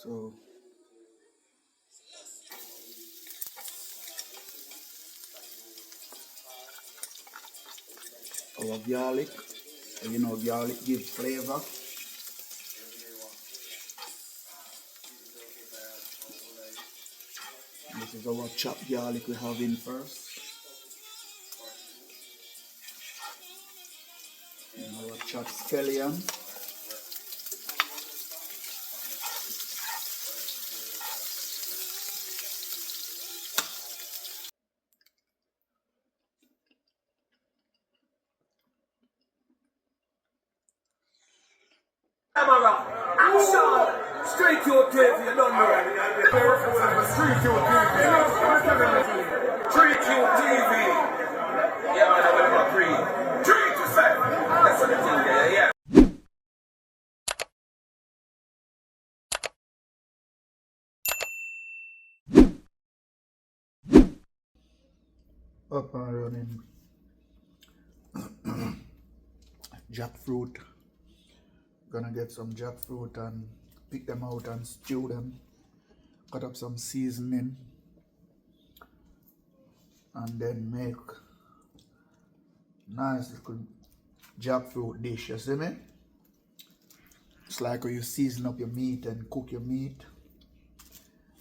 So our garlic, garlic gives flavor. This is our chopped garlic we have in first. And our chopped scallion. Camera, action! Straight to your TV, you don't know. Straight to your TV. Straight to your TV. Yeah, man, I'm gonna breathe. Treat yourself. That's what the thing there, yeah. Up and running. Jackfruit. Gonna get some jackfruit and pick them out and stew them. Cut up some seasoning and then make nice little jackfruit dish. You see me? It's like when you season up your meat and cook your meat.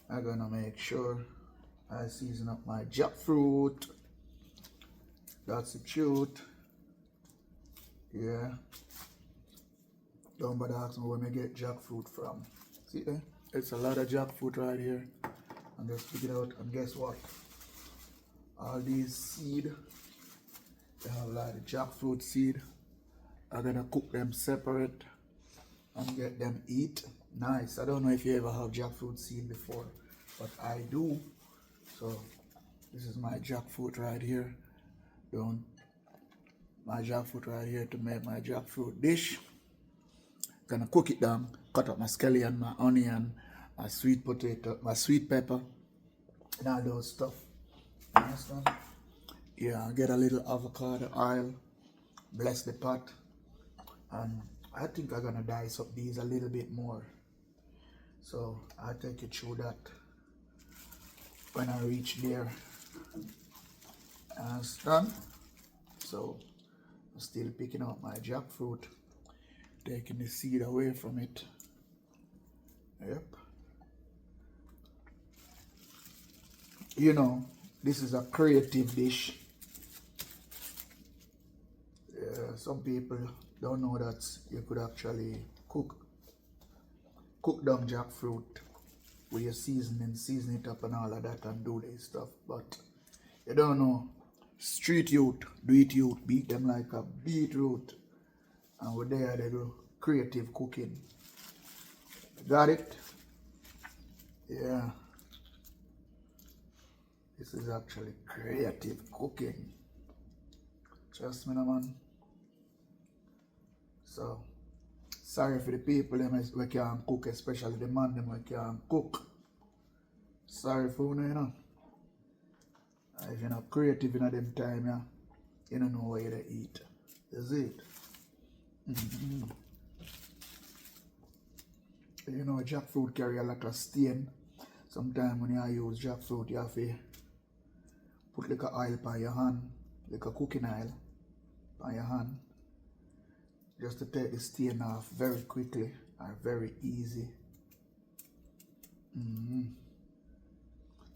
I'm gonna make sure I season up my jackfruit. That's the truth. Yeah. Don't bother ask me where I get jackfruit from. See there? It's a lot of jackfruit right here. And just pick it out, and guess what? All these seed, they have like the jackfruit seed. I'm gonna cook them separate and get them eat. Nice. I don't know if you ever have jackfruit seed before, but I do. So this is my jackfruit right here. My jackfruit right here to make my jackfruit dish. Gonna cook it down, cut up my scallion, my onion, my sweet potato, my sweet pepper, and all those stuff. Understand? Yeah, get a little avocado oil, bless the pot, and I think I'm gonna dice up these a little bit more. So I'll take you through that when I reach there. Understand? So I'm still picking out my jackfruit, taking the seed away from it. Yep. You know, this is a creative dish. Some people don't know that you could actually cook down jackfruit with your seasoning, season it up and all of that and do this stuff. But you don't know. Street youth, do it youth, beat them like a beetroot. And we're there, they do creative cooking. Got it? Yeah. This is actually creative cooking. Trust me, no man. So, sorry for the people who can't cook, especially the man who can't cook. Sorry for you, If you're not creative in them time, yeah, you don't know what you eat. Is it? You know, jackfruit carry a lot of stain. Sometimes when you use jackfruit, you have to put like a oil on your hand, like a cooking oil on your hand, just to take the stain off very quickly and very easy.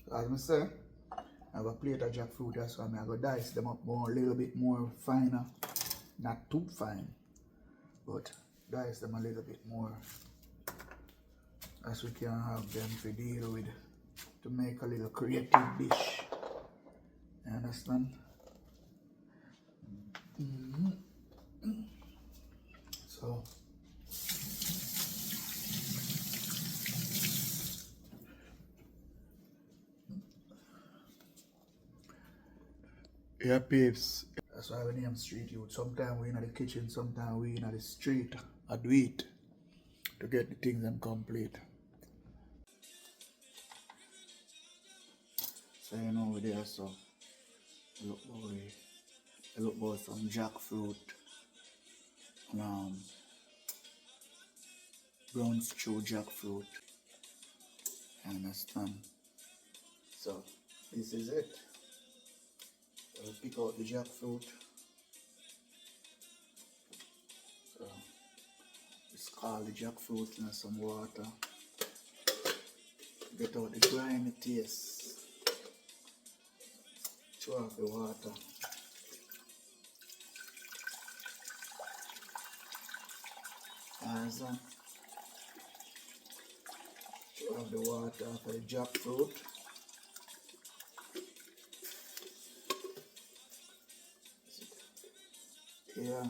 So as I say, I have a plate of jackfruit, that's why I'm going to dice them up more, a little bit more finer. Not too fine, but dice them a little bit more, as we can have them to deal with, to make a little creative dish. You understand? So yeah, peeps. That's why we name street youth. Sometimes we in the kitchen, sometimes we in the street. I do it to get the things them complete. So you know over there, so look about some jackfruit, brown stew jackfruit. Understand? So this is it. I'll pick out the jackfruit. So scald the jackfruit in some water. Get out the grimy taste. Throw off the water. Understand? Throw off the water for the jackfruit. Yeah.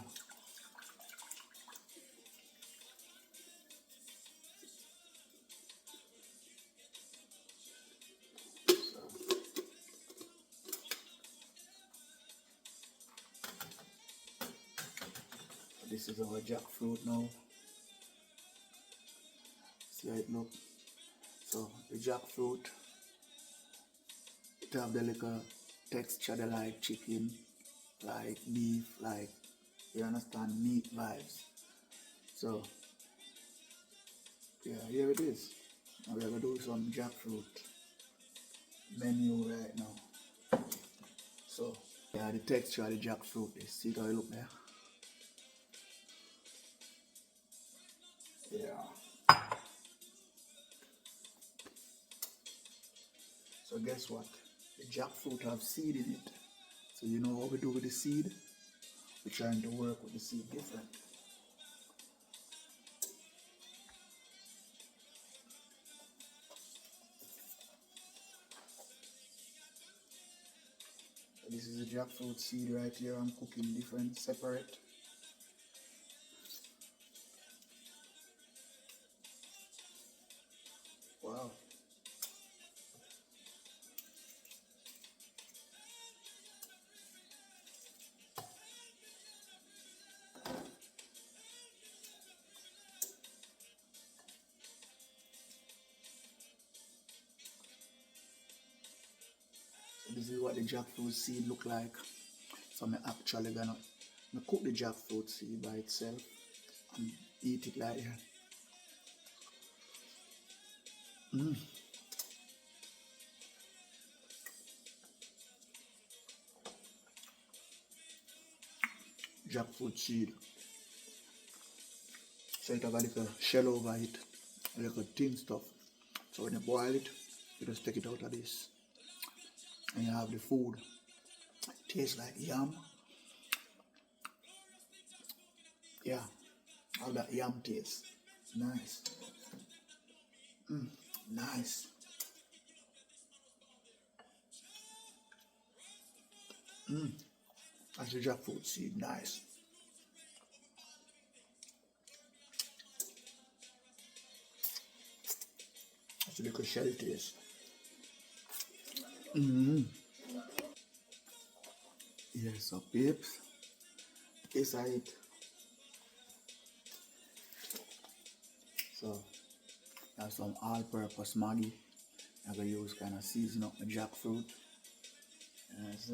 This is our jackfruit now. See how it look? So the jackfruit, it have the little texture they like chicken, like beef, like, you understand, meat vibes. So yeah, here it is. Now we're gonna do some jackfruit menu right now. So yeah, the texture of the jackfruit is, see how it look there? Yeah. So guess what? The jackfruit have seed in it. So you know what we do with the seed? We're trying to work with the seed different. So this is a jackfruit seed right here. I'm cooking different, separate. Wow. So this is what the jackfruit seed look like. So I'm actually gonna cook the jackfruit seed by itself and eat it like that. Jackfruit seed. So it have a little shell over it, a little thin stuff. So when you boil it, you just take it out of this. And you have the food. It tastes like yam. Yeah, all that yam taste. Nice. Nice. That's the jackfruit seed. Nice. That's a little shell taste. Yes, so peeps. This I eat. So have some all-purpose Maggi. I'm gonna use kind of season up my jackfruit. Yes,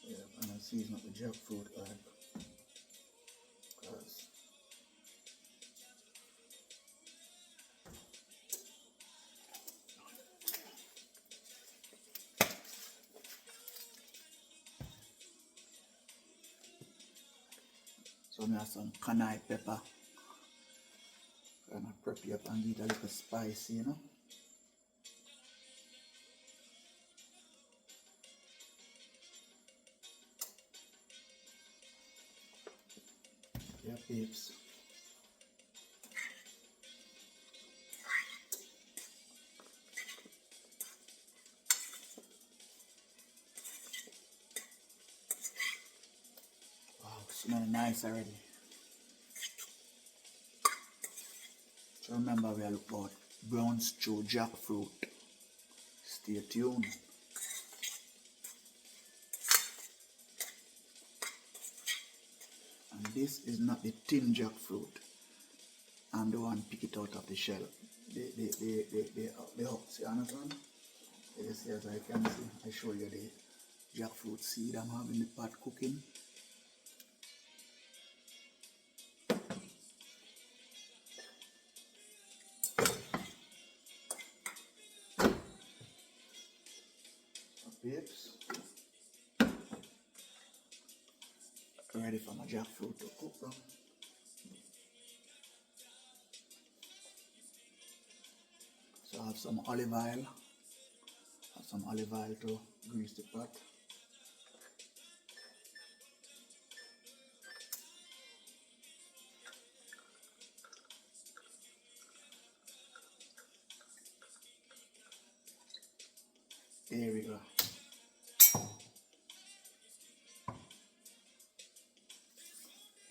yeah, I'm gonna season up the jackfruit like, cause so I have some canai pepper. Gonna prep you up and get a little spicy, you know. Yeah, peeps. Wow, smelling nice already. So remember we are looking about brown stew jackfruit. Stay tuned. And this is not the tin jackfruit. I'm the one pick it out of the shell. The hooks, you understand? You see, as I can see, I show you the jackfruit seed I'm having the pot cooking. babes. Ready for my jackfruit to cook down. So I have some olive oil. Have some olive oil to grease the pot. There we go.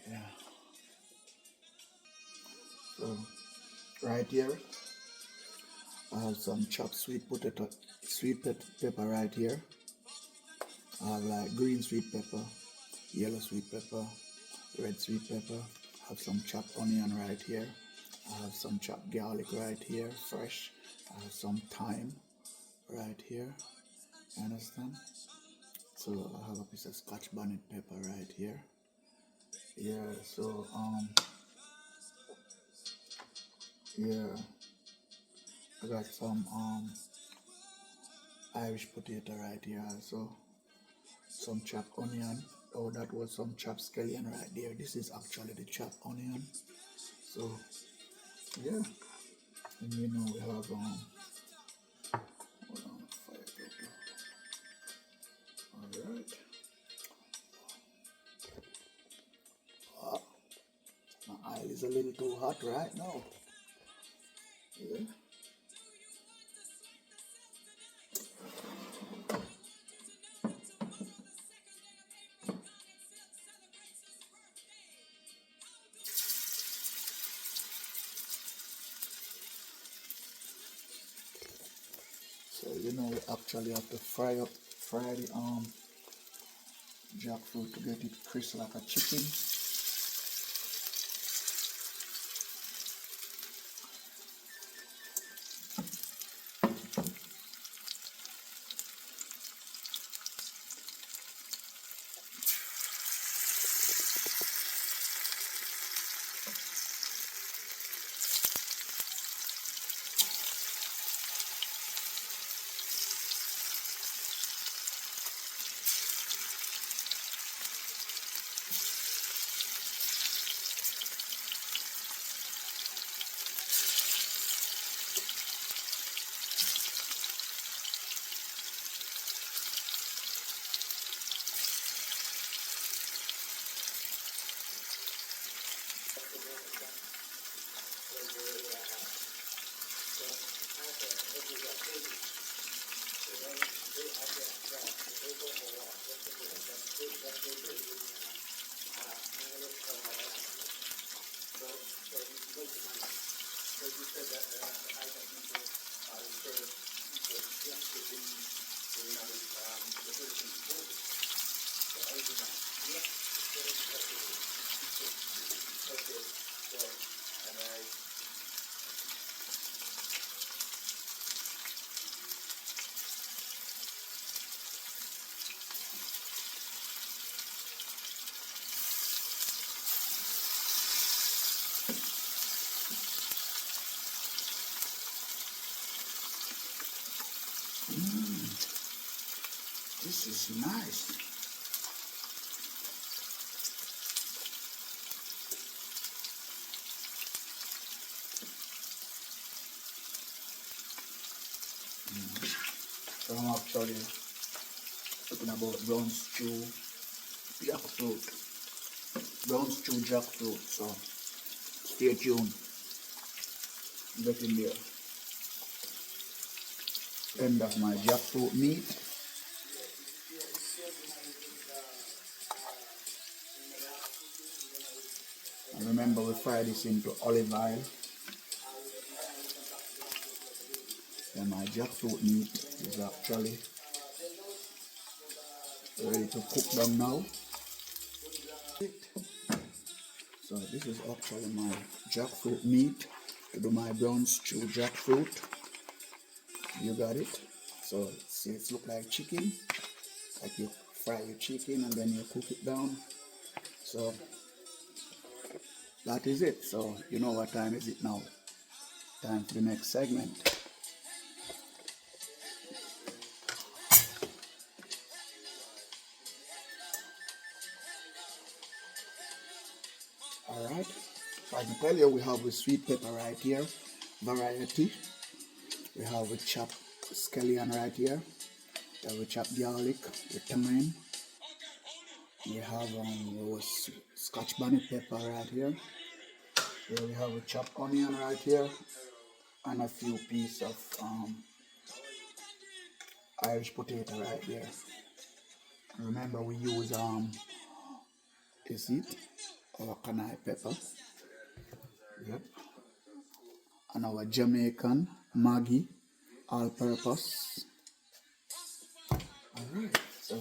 Yeah. So right here, I have some chopped sweet potato, pepper right here. I have like green sweet pepper, yellow sweet pepper, red sweet pepper. I have some chopped onion right here. I have some chopped garlic right here, fresh. I have some thyme right here. You understand? So I have a piece of Scotch bonnet pepper right here. Yeah, so yeah, I got some Irish potato right here also. Some chopped onion. Oh, that was some chopped scallion right there. This is actually the chopped onion. So yeah, and you know we have hold on, fire pepper. All right. My oil is a little too hot right now. Yeah. So you know we actually have to fry the jackfruit to get it crisp like a chicken. This is nice. So I'm actually talking about brown stew jackfruit. Brown stew jackfruit. So stay tuned. Get in there. End of my jackfruit meat. And remember we fry this into olive oil. And my jackfruit meat is actually ready to cook down now. So this is actually my jackfruit meat to do my brown stew jackfruit. You got it? So see, it look like chicken. Like you fry your chicken and then you cook it down. So that is it. So you know what time is it now? Time for the next segment. I tell you, we have a sweet pepper right here, variety. We have a chopped scallion right here. We have a chopped garlic with thyme. We have scotch bonnet pepper right here. Here we have a chopped onion right here, and a few pieces of Irish potato right there. Remember, we use is it our canai pepper? Yep. And our Jamaican Maggi all-purpose. Alright, so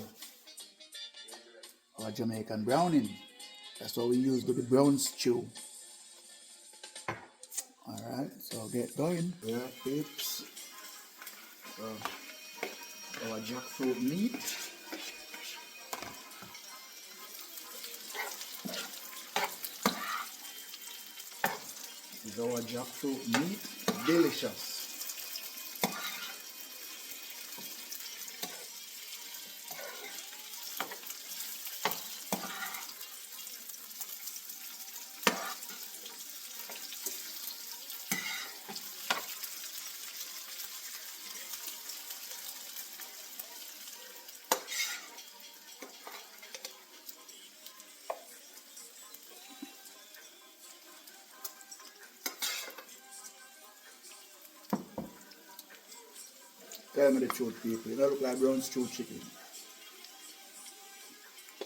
our Jamaican browning. That's what we use to the brown stew. Alright, so get going. Yeah, peeps. So our jackfruit meat. This is our jackfruit meat. Delicious. Tell me the truth, people. It don't look like brown stew chicken.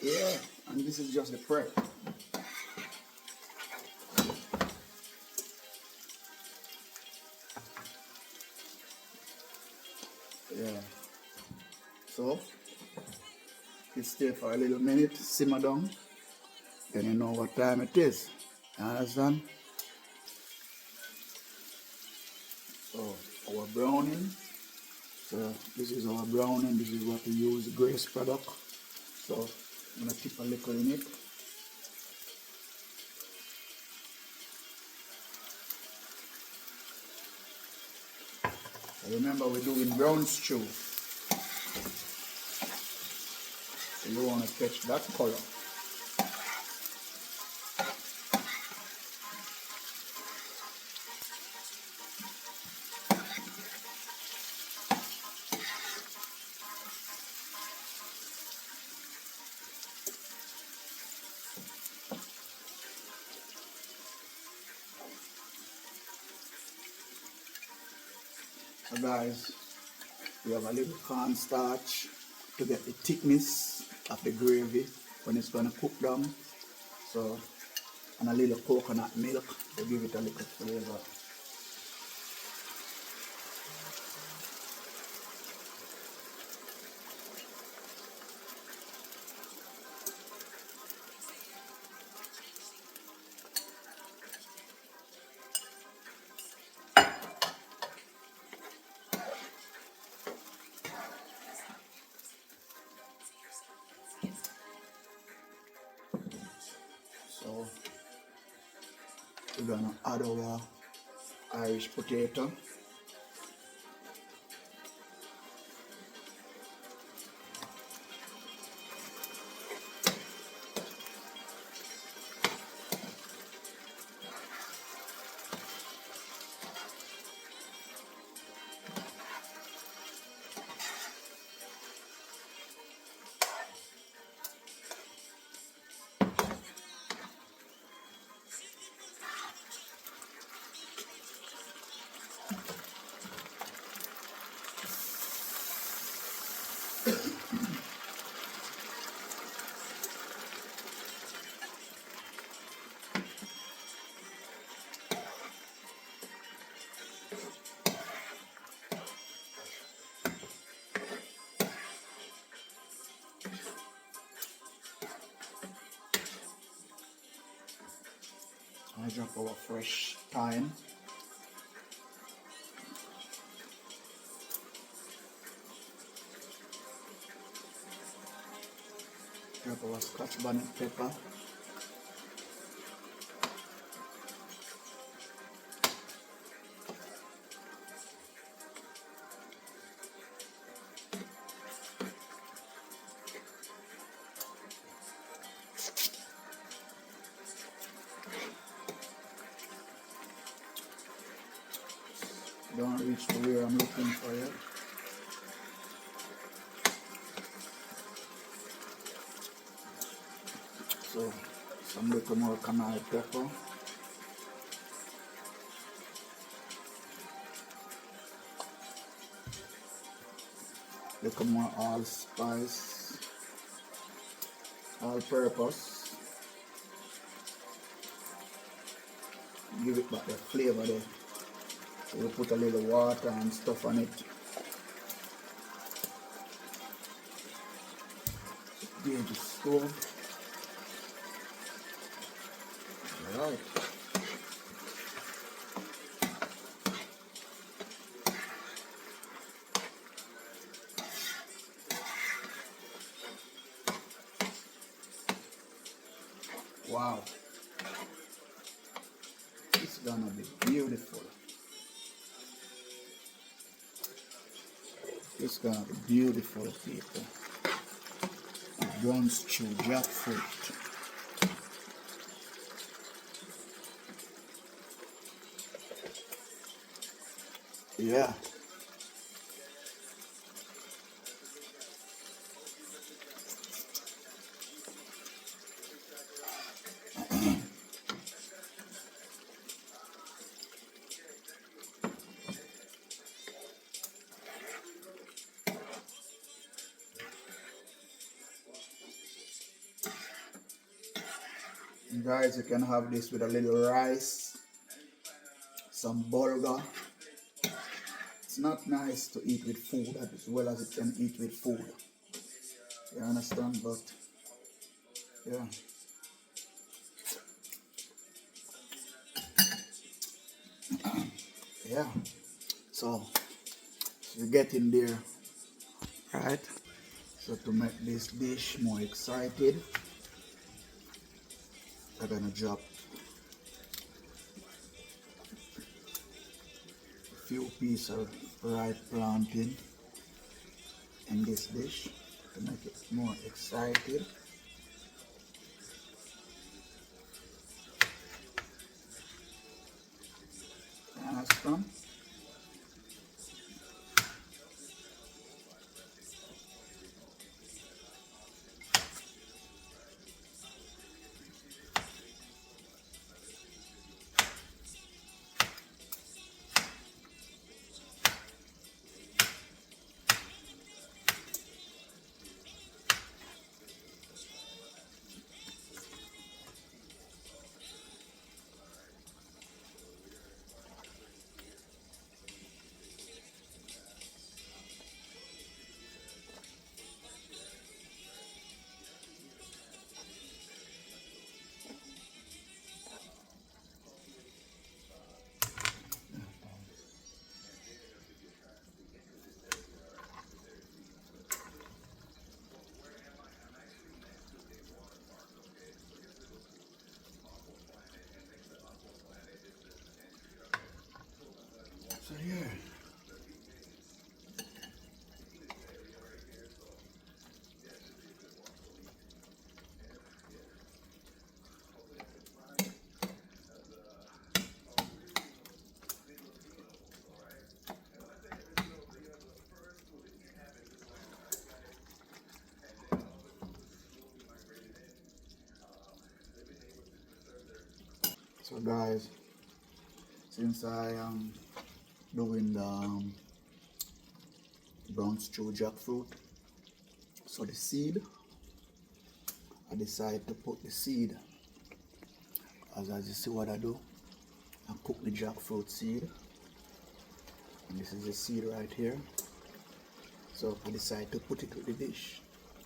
Yeah, and this is just the prep. Yeah. So, it stay for a little minute, simmer down. Then you know what time it is. You understand? So, our browning. So, this is our browning. This is what we use, Grace product. So, I'm going to tip a little in it. So remember, we're doing brown stew. So you want to catch that color. So guys, we have a little cornstarch to get the thickness of the gravy when it's going to cook down. So, and a little coconut milk to give it a little flavor. So we're gonna add our Irish potato. I drop our fresh thyme. Drop our scotch bonnet pepper. Don't reach to where I'm looking for yet. So some little more canal pepper. Little more allspice, all purpose. Give it back the flavor there. So we put a little water and stuff on it. There the stove. Alright. Wow. It's gonna be beautiful. It's gonna be beautiful, people. Brown stew jackfruit. Yeah. Guys, you can have this with a little rice, some burger. It's not nice to eat with food as well as it can eat with food. You understand? But yeah. Yeah. So we get in there, right? So to make this dish more excited, I'm gonna drop a few pieces of ripe plantain in this dish to make it more excited. Understand? So yeah. So guys, since I am doing the brown stew jackfruit, so the seed, I decide to put the seed, as you see what I do, I cook the jackfruit seed, and this is the seed right here. So I decide to put it with the dish,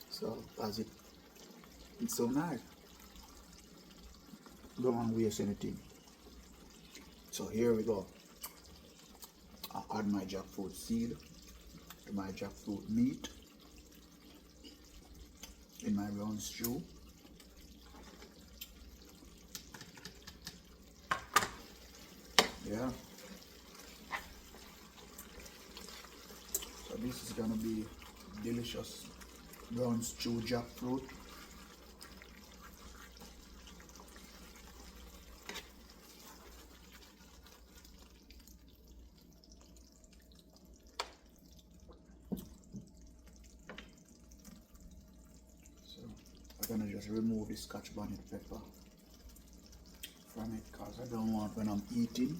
so as it's so nice, don't want to waste anything. So here we go. I add my jackfruit seed to my jackfruit meat in my brown stew. Yeah. So this is gonna be delicious brown stew jackfruit. I'm gonna just remove the scotch bonnet pepper from it because I don't want when I'm eating,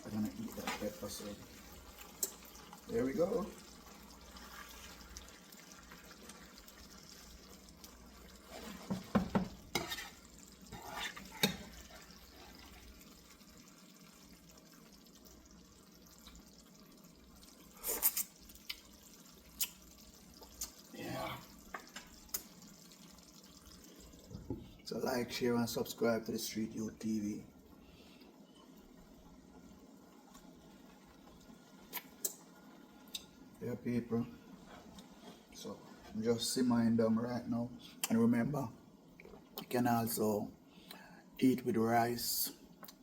I'm gonna eat that pepper. So there we go. Yeah. So like, share and subscribe to the Street Youth TV. Yeah, people. So I'm just simmering them right now. And remember, you can also eat with rice,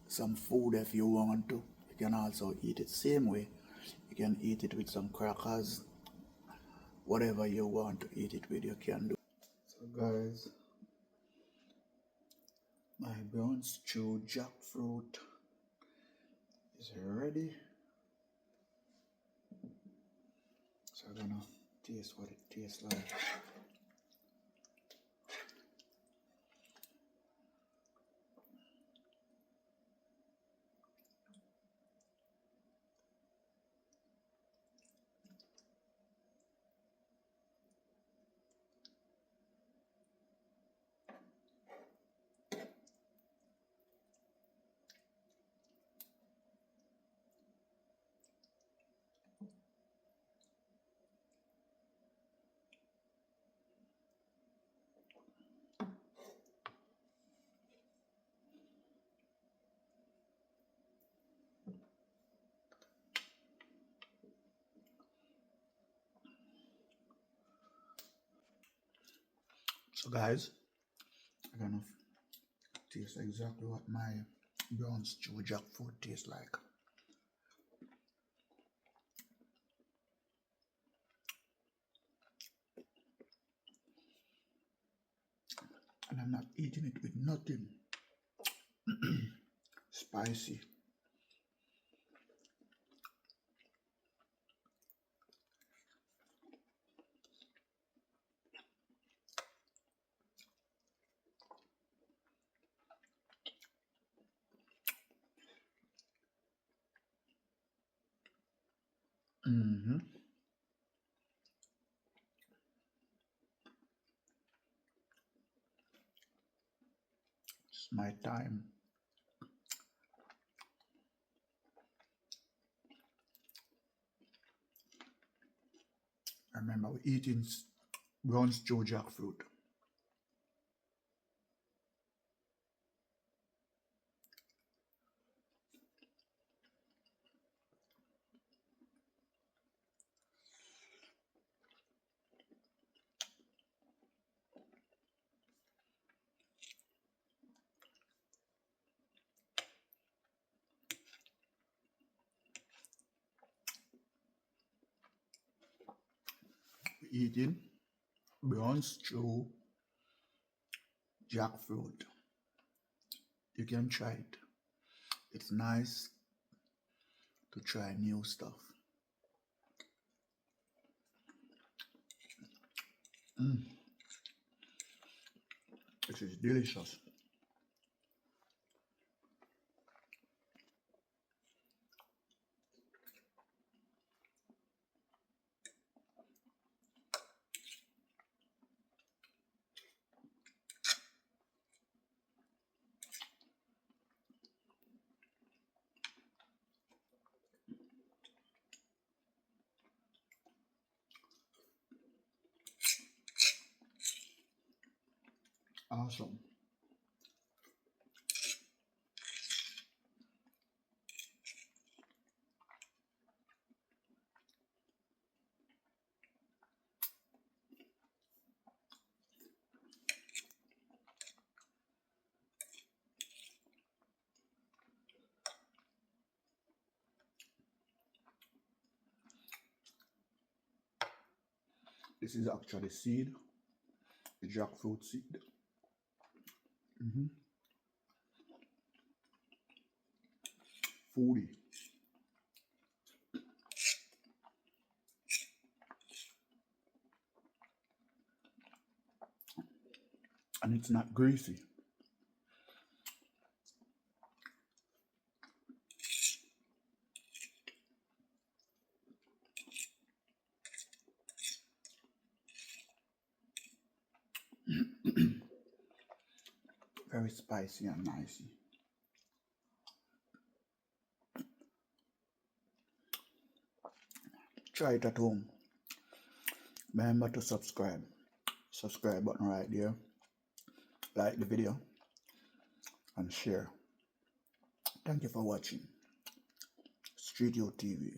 some food if you want to. You can also eat it same way. You can eat it with some crackers, whatever you want to eat it with, you can do. So guys, my brown stew jackfruit is ready. So I'm gonna taste what it tastes like. So guys, I'm gonna taste exactly what my brown stew jackfruit tastes like. And I'm not eating it with nothing spicy. It's my time. I remember we eating brown stew jackfruit. We eating brown stew jackfruit. You can try it. It's nice to try new stuff. This is delicious. Awesome. This is actually seed, the jackfruit seed. Foodie. and it's not greasy. Very spicy and nice. Try it at home. Remember to subscribe. Subscribe button right there. Like the video and share. Thank you for watching Street Youth TV.